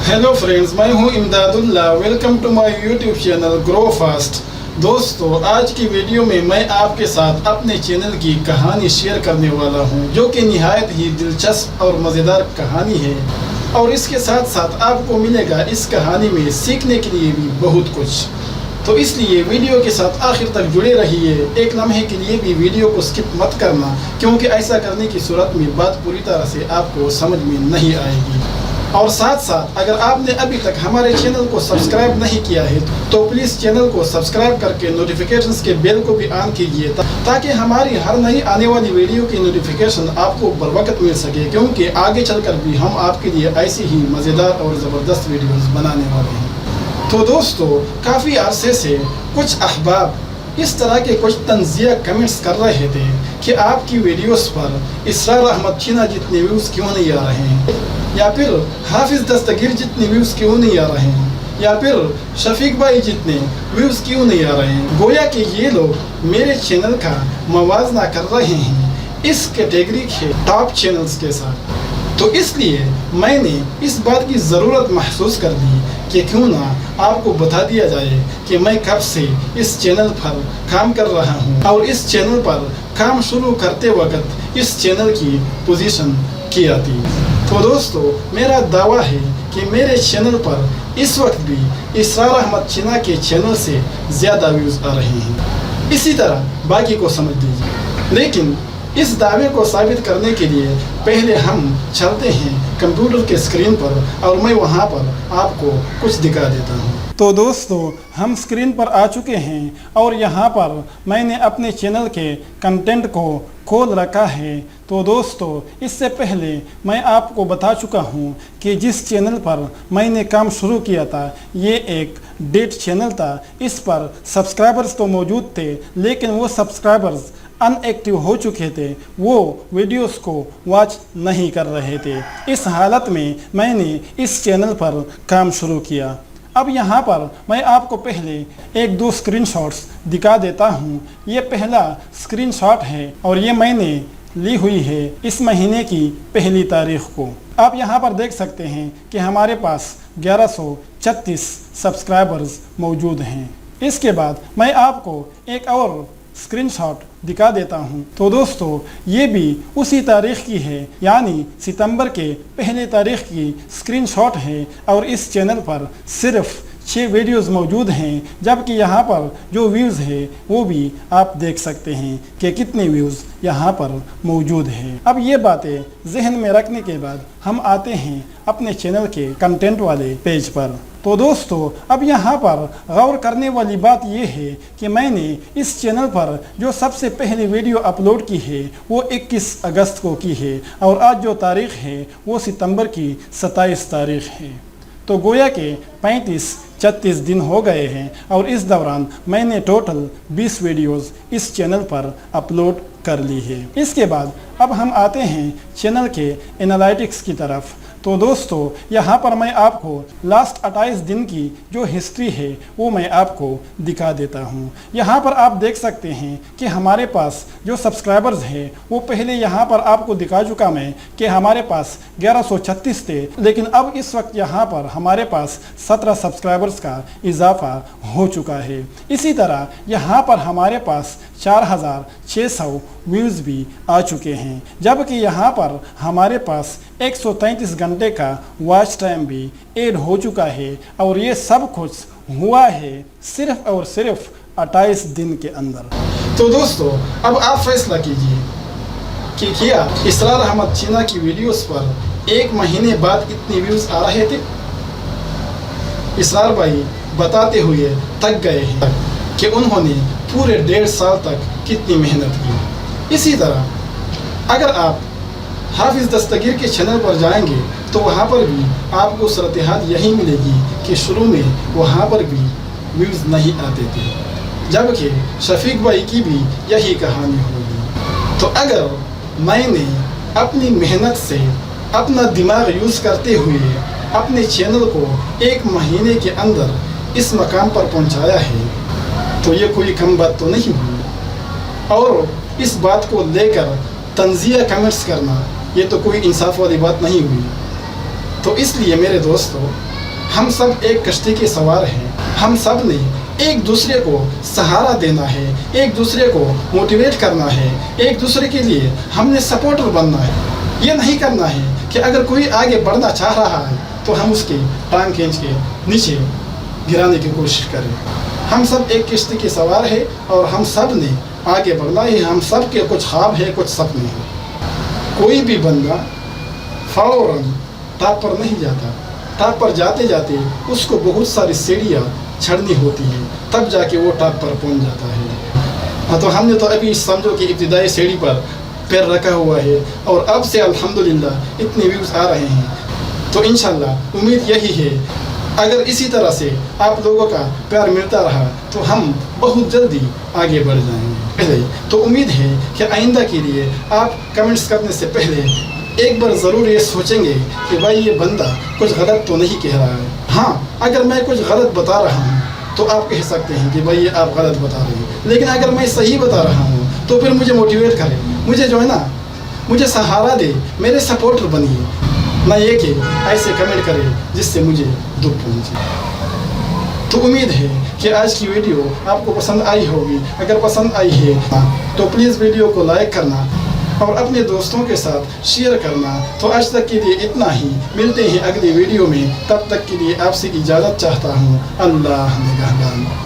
Hello friends, मैं हूं Imdadullah. Welcome to my YouTube channel grow fast. दोस्तों, आज की वीडियो में मैं आपके साथ अपने चैनल की कहानी शेयर करने वाला हूं, जो कि निहायत ही दिलचस्प और मज़ेदार कहानी है। और इसके साथ साथ आपको मिलेगा इस कहानी में सीखने के लिए भी बहुत कुछ। तो इसलिए वीडियो के साथ आखिर तक जुड़े रहिए। एक लम्हे के लिए भी वीडियो को स्किप मत करना, क्योंकि ऐसा करने की सूरत में बात पूरी तरह से आपको समझ में नहीं आएगी। और साथ साथ अगर आपने अभी तक हमारे चैनल को सब्सक्राइब नहीं किया है तो प्लीज़ चैनल को सब्सक्राइब करके नोटिफिकेशंस के बेल को भी ऑन कीजिए, ताकि हमारी हर नई आने वाली वीडियो की नोटिफिकेशन आपको बर वक्त मिल सके, क्योंकि आगे चलकर भी हम आपके लिए ऐसी ही मज़ेदार और ज़बरदस्त वीडियोज़ बनाने वाले हैं। तो दोस्तों, काफ़ी अरसे से कुछ अहबाब इस तरह के कुछ तंज़िया कमेंट्स कर रहे थे कि आपकी वीडियोस पर इसरार अहमद चीना जितने व्यूज़ क्यों नहीं आ रहे हैं, या फिर हाफिज़ दस्तगीर जितने व्यूज़ क्यों नहीं आ रहे हैं, या फिर शफीक भाई जितने व्यूज़ क्यों नहीं आ रहे हैं। गोया कि ये लोग मेरे चैनल का मवाजना कर रहे हैं इस कैटेगरी के टॉप चैनल्स के साथ। तो इसलिए मैंने इस बात की ज़रूरत महसूस कर दी कि क्यों ना आपको बता दिया जाए कि मैं कब से इस चैनल पर काम कर रहा हूं, और इस चैनल पर काम शुरू करते वक्त इस चैनल की पोजीशन क्या थी। तो दोस्तों, मेरा दावा है कि मेरे चैनल पर इस वक्त भी इसरार अहमद चीना के चैनल से ज़्यादा व्यूज़ आ रहे हैं। इसी तरह बाकी को समझ लीजिए। लेकिन इस दावे को साबित करने के लिए पहले हम चलते हैं कंप्यूटर के स्क्रीन पर, और मैं वहां पर आपको कुछ दिखा देता हूं। तो दोस्तों, हम स्क्रीन पर आ चुके हैं और यहां पर मैंने अपने चैनल के कंटेंट को खोल रखा है। तो दोस्तों, इससे पहले मैं आपको बता चुका हूं कि जिस चैनल पर मैंने काम शुरू किया था ये एक डेट चैनल था। इस पर सब्सक्राइबर्स तो मौजूद थे, लेकिन वो सब्सक्राइबर्स अनएक्टिव हो चुके थे, वो वीडियोस को वॉच नहीं कर रहे थे। इस हालत में मैंने इस चैनल पर काम शुरू किया। अब यहाँ पर मैं आपको पहले एक दो स्क्रीनशॉट्स दिखा देता हूँ। ये पहला स्क्रीनशॉट है और ये मैंने ली हुई है इस महीने की पहली तारीख को। आप यहाँ पर देख सकते हैं कि हमारे पास 1136 सब्सक्राइबर्स मौजूद हैं। इसके बाद मैं आपको एक और स्क्रीनशॉट दिखा देता हूं। तो दोस्तों, ये भी उसी तारीख की है, यानी सितंबर के पहले तारीख की स्क्रीनशॉट है, और इस चैनल पर सिर्फ 6 वीडियोज़ मौजूद हैं, जबकि यहाँ पर जो व्यूज़ है वो भी आप देख सकते हैं कि कितने व्यूज़ यहाँ पर मौजूद हैं। अब ये बातें जहन में रखने के बाद हम आते हैं अपने चैनल के कंटेंट वाले पेज पर। तो दोस्तों, अब यहाँ पर गौर करने वाली बात यह है कि मैंने इस चैनल पर जो सबसे पहली वीडियो अपलोड की है वो 21 अगस्त को की है, और आज जो तारीख़ है वो सितंबर की 27 तारीख़ है। तो गोया के 35-36 दिन हो गए हैं, और इस दौरान मैंने टोटल 20 वीडियोस इस चैनल पर अपलोड कर ली है। इसके बाद अब हम आते हैं चैनल के एनालिटिक्स की तरफ। तो दोस्तों, यहाँ पर मैं आपको लास्ट 28 दिन की जो हिस्ट्री है वो मैं आपको दिखा देता हूँ। यहाँ पर आप देख सकते हैं कि हमारे पास जो सब्सक्राइबर्स हैं वो पहले यहाँ पर आपको दिखा चुका मैं कि हमारे पास 1136 थे, लेकिन अब इस वक्त यहाँ पर हमारे पास 17 सब्सक्राइबर्स का इजाफा हो चुका है। इसी तरह यहाँ पर हमारे पास 4600 व्यूज़ भी आ चुके हैं, जबकि यहाँ पर हमारे पास 133 घंटे का वॉच टाइम भी ऐड हो चुका है, और ये सब कुछ हुआ है सिर्फ और सिर्फ 28 दिन के अंदर। तो दोस्तों, अब आप फैसला कीजिए कि क्या इसरार अहमद चीना की वीडियोस पर एक महीने बाद इतने व्यूज़ आ रहे थे? इसरार भाई बताते हुए थक गए हैं कि उन्होंने पूरे 1.5 साल तक कितनी मेहनत की। इसी तरह अगर आप हाफिज़ दस्तगीर के चैनल पर जाएंगे तो वहाँ पर भी आपको सूरत हाल यही मिलेगी कि शुरू में वहाँ पर भी व्यूज़ नहीं आते थे, जबकि शफीक भाई की भी यही कहानी होगी। तो अगर मैंने अपनी मेहनत से अपना दिमाग यूज़ करते हुए अपने चैनल को एक महीने के अंदर इस मकाम पर पहुँचाया है, तो ये कोई कम बात तो नहीं हुई। और इस बात को लेकर तंज़िया कमेंट्स करना ये तो कोई इंसाफ वाली बात नहीं हुई। तो इसलिए मेरे दोस्तों, हम सब एक कश्ती के सवार हैं। हम सब ने एक दूसरे को सहारा देना है, एक दूसरे को मोटिवेट करना है, एक दूसरे के लिए हमने सपोर्टर बनना है। ये नहीं करना है कि अगर कोई आगे बढ़ना चाह रहा है तो हम उसकी टांग खींच के नीचे गिराने की कोशिश करें। हम सब एक किश्ती के सवार है और हम सब ने आगे बढ़ना है। हम सब के कुछ ख्वाब है, कुछ सपने हैं। कोई भी बंदा फौरन टॉप पर नहीं जाता। टॉप पर जाते जाते उसको बहुत सारी सीढ़ियाँ चढ़नी होती है, तब जाके वो टॉप पर पहुंच जाता है। हाँ, तो हमने तो अभी समझो कि इब्तिदाई सीढ़ी पर पैर रखा हुआ है और अब से अल्हम्दुलिल्लाह इतने व्यूज़ आ रहे हैं। तो इंशाल्लाह उम्मीद यही है, अगर इसी तरह से आप लोगों का प्यार मिलता रहा तो हम बहुत जल्दी आगे बढ़ जाएंगे। तो उम्मीद है कि आइंदा के लिए आप कमेंट्स करने से पहले एक बार ज़रूर ये सोचेंगे कि भाई ये बंदा कुछ गलत तो नहीं कह रहा है। हाँ, अगर मैं कुछ गलत बता रहा हूँ तो आप कह सकते हैं कि भाई ये आप गलत बता रहे हैं, लेकिन अगर मैं सही बता रहा हूँ तो फिर मुझे मोटिवेट करें, मुझे जो है ना, मुझे सहारा दे, मेरे सपोर्टर बनिए, ना ये कि ऐसे कमेंट करें जिससे मुझे दुख पहुँचे। तो उम्मीद है कि आज की वीडियो आपको पसंद आई होगी। अगर पसंद आई है तो प्लीज़ वीडियो को लाइक करना और अपने दोस्तों के साथ शेयर करना। तो आज तक के लिए इतना ही, मिलते हैं अगली वीडियो में। तब तक के लिए आपसे इजाज़त चाहता हूँ। अल्लाह निगहबान।